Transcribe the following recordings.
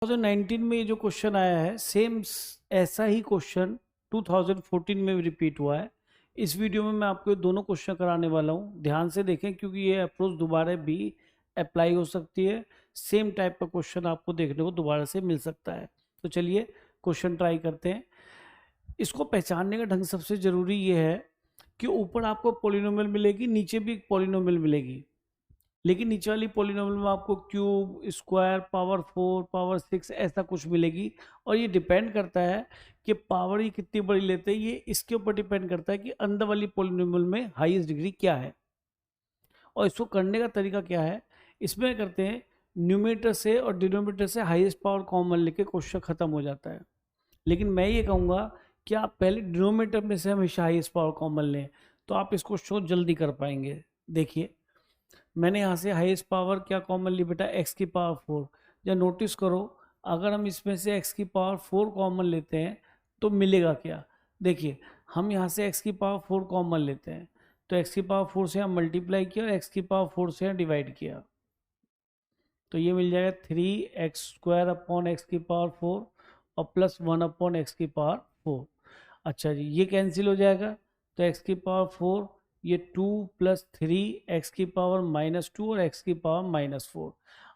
2019 में ये जो क्वेश्चन आया है सेम ऐसा ही क्वेश्चन 2014 में भी रिपीट हुआ है। इस वीडियो में मैं आपको दोनों क्वेश्चन कराने वाला हूँ, ध्यान से देखें क्योंकि ये अप्रोच दोबारा भी अप्लाई हो सकती है। सेम टाइप का क्वेश्चन आपको देखने को दोबारा से मिल सकता है। तो चलिए क्वेश्चन ट्राई करते हैं। इसको पहचानने का ढंग सबसे ज़रूरी ये है कि ऊपर आपको पॉलिनोमियल मिलेगी, नीचे भी एक पॉलिनोमियल मिलेगी, लेकिन नीचे वाली पॉलिनोमियल में आपको क्यूब, स्क्वायर, पावर 4, पावर 6 ऐसा कुछ मिलेगी। और ये डिपेंड करता है कि पावर ये कितनी बड़ी लेते हैं, ये इसके ऊपर डिपेंड करता है कि अंदर वाली पॉलिनोमियल में हाईएस्ट डिग्री क्या है। और इसको करने का तरीका क्या है, इसमें करते हैं न्यूमरेटर से और डिनोमिनेटर से हाईएस्ट पावर कॉमन लेके क्वेश्चन खत्म हो जाता है। लेकिन मैं ये कहूँगा कि आप पहले डिनोमिनेटर में से हमेशा हाईएस्ट पावर कॉमन लें, तो आप इसको शो जल्दी कर पाएंगे। देखिए मैंने यहाँ से हाईएस्ट पावर क्या कॉमन ली बेटा, x की पावर 4। या नोटिस करो अगर हम इसमें से x की पावर 4 कॉमन लेते हैं तो मिलेगा क्या। देखिए हम यहाँ से x की पावर 4 कॉमन लेते हैं तो x की पावर 4 से हम मल्टीप्लाई किया और x की पावर 4 से डिवाइड किया, तो ये मिल जाएगा 3x² अपॉन एक्स की पावर 4 और प्लस 1 अपॉन एक्स की पावर 4। अच्छा जी, ये कैंसिल हो जाएगा तो x की पावर 4, ये 2 प्लस 3 एक्स की पावर -2 और x की पावर -4।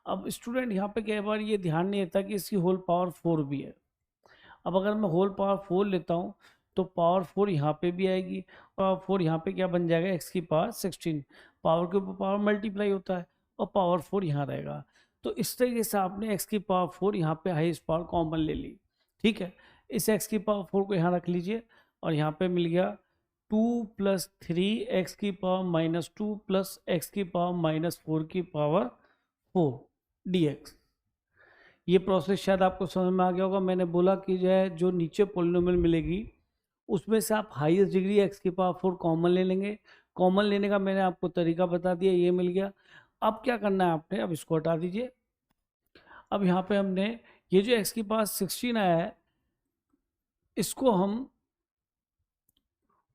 अब स्टूडेंट यहाँ पे कई बार ये ध्यान नहीं देता कि इसकी होल पावर 4 भी है। अब अगर मैं होल पावर 4 लेता हूँ तो पावर 4 यहाँ पे भी आएगी, पावर 4 यहाँ पे क्या बन जाएगा, x की पावर 16। पावर के ऊपर पावर मल्टीप्लाई होता है और पावर 4 यहाँ रहेगा। तो इस तरीके से आपने x की पावर 4 यहाँ पे हाईएस्ट पावर कॉमन ले ली। ठीक है, इस x की पावर 4 को यहाँ रख लीजिए और यहाँ पे मिल गया 2 प्लस 3 एक्स की पावर -2 प्लस एक्स की पावर -4 की पावर 4 dx। ये प्रोसेस शायद आपको समझ में आ गया होगा। मैंने बोला कि जो नीचे पॉलिनोमियल मिलेगी उसमें से आप हाईएस्ट डिग्री एक्स की पावर 4 कॉमन ले लेंगे। कॉमन लेने का मैंने आपको तरीका बता दिया, ये मिल गया। अब क्या करना है आपने, अब इसको हटा दीजिए। अब यहाँ पे हमने ये जो एक्स की पावर 16 आया है इसको हम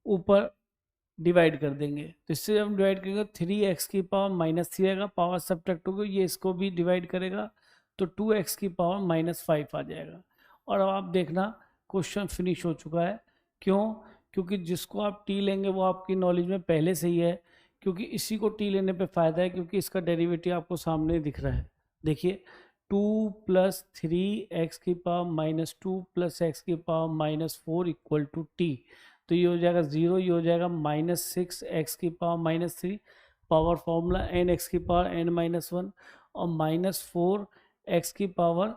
ऊपर डिवाइड कर देंगे, तो इससे हम डिवाइड करेंगे 3x की पावर -3 आएगा, पावर सब्ट्रैक्ट होगी, ये इसको भी डिवाइड करेगा तो 2x की पावर -5 आ जाएगा। और अब आप देखना क्वेश्चन फिनिश हो चुका है। क्यों? क्योंकि जिसको आप t लेंगे वो आपकी नॉलेज में पहले से ही है, क्योंकि इसी को t लेने पे फ़ायदा है क्योंकि इसका डेरिवेटिव आपको सामने दिख रहा है। देखिए 2 प्लस 3x की पावर -2 प्लस एक्स की पावर -4 इक्वल टू t। तो ये हो जाएगा 0, ये हो जाएगा -6 एक्स की power -3, power formula n x की पावर n-1 और -4 एक्स की पावर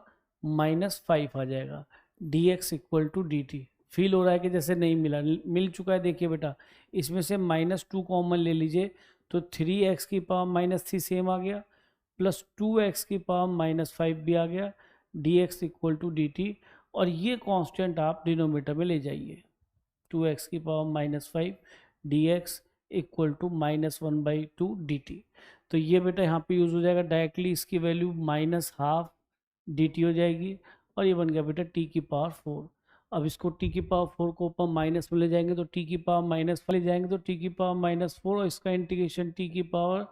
-5 आ जाएगा। dx equal to dt। Feel हो रहा है कि जैसे नहीं मिला, मिल चुका है। देखिए बेटा इसमें से -2 कॉमन ले लीजिए तो 3x की पावर -3 सेम आ गया प्लस 2x की पावर -5 भी आ गया, dx इक्वल टू dt। और ये कांस्टेंट आप डिनोमिनेटर में ले जाइए, 2x की power -5 dx equal to -1/2 dt। तो ये बेटा यहाँ पे यूज़ हो जाएगा डायरेक्टली, इसकी वैल्यू -12 dt हो जाएगी और ये बन गया बेटा t की पावर 4। अब इसको t की पावर 4 को ऊपर माइनस में ले जाएंगे तो t की पावर -5 ले जाएंगे तो t की पावर -4 और इसका इंटीग्रेशन t की पावर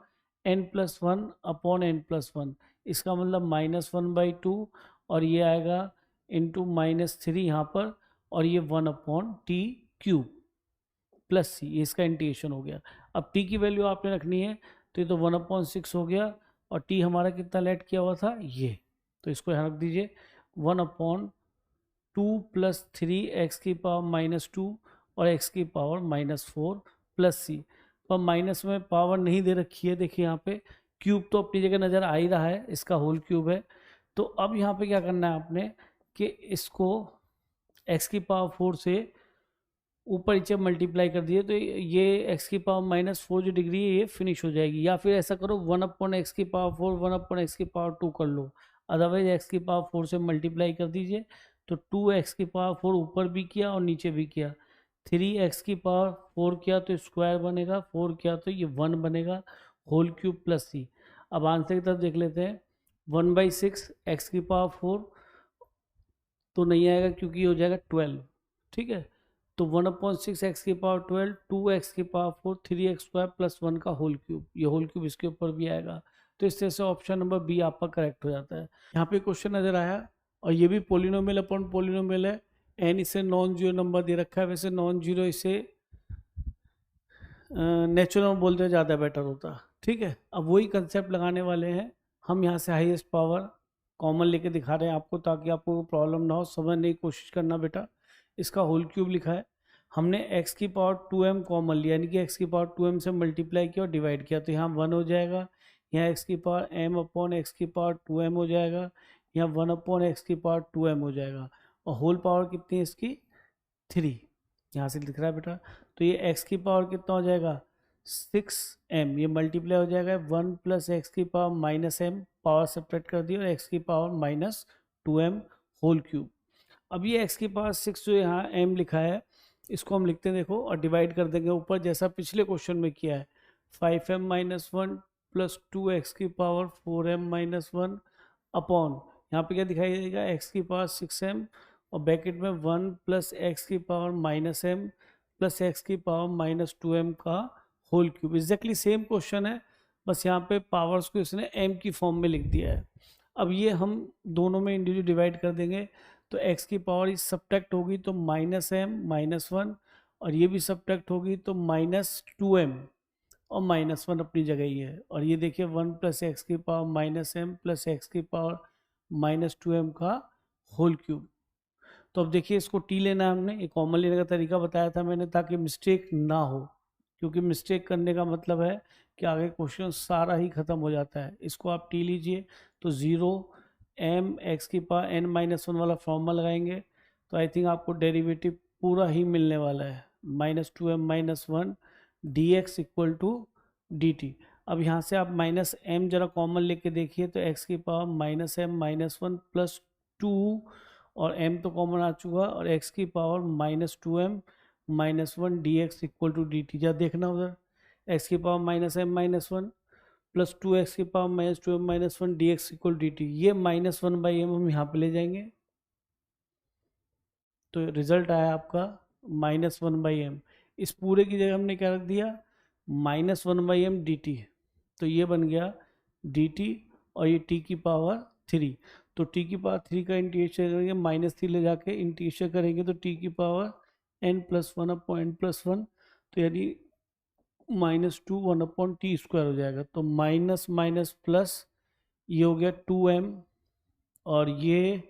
n+1 अपॉन n+1, इसका मतलब -1/2 और ये आएगा इंटू -3 यहाँ पर और ये 1/t³ प्लस सी, ये इसका इंटीग्रेशन हो गया। अब t की वैल्यू आपने रखनी है तो ये तो 1/6 हो गया और t हमारा कितना लेट किया हुआ था ये, तो इसको यहाँ रख दीजिए 1/2 प्लस 3 एक्स की पावर -2 और एक्स की पावर -4 प्लस सी। पर माइनस में पावर नहीं दे रखी है, देखिए यहाँ पे क्यूब तो अपनी जगह नज़र आ ही रहा है, इसका होल क्यूब है। तो अब यहाँ पे क्या करना है आपने कि इसको x की पावर 4 से ऊपर नीचे मल्टीप्लाई कर दिए तो ये x की पावर -4 जो डिग्री है ये फिनिश हो जाएगी। या फिर ऐसा करो 1/x की पावर 4 1/x की पावर 2 कर लो, अदरवाइज x की पावर 4 से मल्टीप्लाई कर दीजिए तो 2x की पावर 4 ऊपर भी किया और नीचे भी किया, 3x की पावर 4 किया तो स्क्वायर बनेगा, 4 किया तो ये 1 बनेगा, होल क्यूब प्लस सी। अब आंसर की तरफ देख लेते हैं, 1/6 एक्स की पावर 4 तो नहीं आएगा क्योंकि हो जाएगा 12। ठीक है, तो 1/6 एक्स की पावर 12, 2x की पावर 4, 3x² प्लस 1 का होल क्यूब, ये होल क्यूब इसके ऊपर भी आएगा। तो इस तरह से ऑप्शन नंबर बी आपका करेक्ट हो जाता है। यहाँ पे क्वेश्चन नजर आया और ये भी पोलिनोमियल अपॉन पोलिनोमियल है, एन इसे नॉन जीरो नंबर दे रखा है, वैसे नॉन जीरो इसे नेचुरल बोलते ज़्यादा बेटर होता। ठीक है, अब वही कंसेप्ट लगाने वाले हैं हम, यहाँ से हाईएस्ट पावर कॉमन लेके दिखा रहे हैं आपको, ताकि आपको प्रॉब्लम ना हो, समझने की कोशिश करना बेटा। इसका होल क्यूब लिखा है, हमने x की पावर 2m कॉमन लिया, यानी कि x की पावर 2m से मल्टीप्लाई किया और डिवाइड किया, तो यहाँ 1 हो जाएगा, यहाँ x की पावर m अपॉन एक्स की पावर 2m हो जाएगा, यहाँ 1 अपॉन एक्स की पावर 2m हो जाएगा, और होल पावर कितनी है इसकी 3, यहाँ से लिख रहा है बेटा। तो ये x की पावर कितना हो जाएगा 6m, ये मल्टीप्लाई हो जाएगा 1 प्लस एक्स की power minus m, power subtract कर दी, और x की power minus 2m whole cube. अब ये x की पावर 6 जो यहाँ m लिखा है, इसको हम लिखते हैं देखो, और डिवाइड कर देंगे ऊपर, जैसा पिछले क्वेश्चन में किया है, 5m माइनस 1 प्लस 2x की पावर 4m माइनस 1 अपॉन, यहाँ पे क्या दिखाई देगा x की पावर 6m, और ब्रैकेट में 1 प्लस एक्स की power minus m plus x की पावर माइनस 2m का whole cube. Exactly same question है, बस यहाँ पे पावर्स को इसने m की फॉर्म में लिख दिया है। अब ये हम दोनों में इंडिविजुअल डिवाइड कर देंगे, तो x की पावर इस सब्ट्रैक्ट होगी तो माइनस m माइनस 1, और ये भी सब्ट्रैक्ट होगी तो माइनस 2m, और माइनस 1 अपनी जगह ही है, और ये देखिए 1 प्लस एक्स की power minus m plus x की पावर माइनस 2m का होल क्यूब। तो अब देखिए इसको टी लेना है हमने, ये कॉमन लेने का तरीका बताया था मैंने, ताकि मिस्टेक ना हो, क्योंकि मिस्टेक करने का मतलब है कि आगे क्वेश्चन सारा ही खत्म हो जाता है। इसको आप टी लीजिए, तो 0 m एक्स की पावर n माइनस 1 वाला फॉर्मूला लगाएंगे, तो आई थिंक आपको डेरिवेटिव पूरा ही मिलने वाला है, minus 2m minus 1 d x equal to d t. अब यहाँ से आप माइनस m जरा कॉमन लेके देखिए, तो x की power minus m minus 1 plus 2, और m तो कॉमन आ चुका, और x की power minus 2m minus 1 d x equal to d t. जब देखना उधर, x की power minus m minus 1 plus 2x की power minus 2m minus 1 d x equal d t, ये माइनस 1 बाई एम हम यहाँ पे ले जाएंगे, तो रिजल्ट आया आपका माइनस 1 बाई एम। इस पूरे की जगह हमने क्या रख दिया, minus 1 by m d t, तो ये बन गया डी टी, और ये t की पावर 3, तो t की पावर 3 का इंटीग्रेशन करेंगे, माइनस 3 ले जाके इंटीग्रेशन करेंगे, तो t की power n plus 1 upon n plus 1, तो यानी माइनस 2 1 अपॉन टी स्क्वायर हो जाएगा, तो माइनस माइनस प्लस, ये हो गया 2m, और ये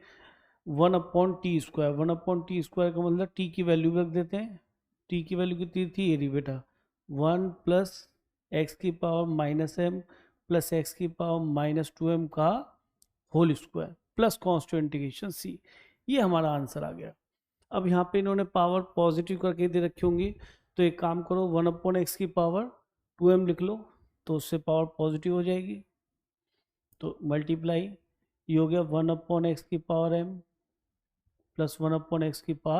1 upon T square, 1 upon T square का मतलब t की वैल्यू रख देते हैं, t की वैल्यू कितनी थी, ये रही बेटा 1 प्लस एक्स की power minus m plus x की पावर माइनस 2m का whole square plus constant integration c, ये हमारा आंसर आ गया। अब यहाँ पे इन्होंने पावर पॉजिटिव करके दे रखी होंगी, तो एक काम करो 1 अपॉन एक्स की पावर 2m लिख लो, तो उससे पावर पॉजिटिव हो जाएगी, तो मल्टीप्लाई, ये हो गया 1 अपॉन एक्स की power m plus 1 upon x की पावर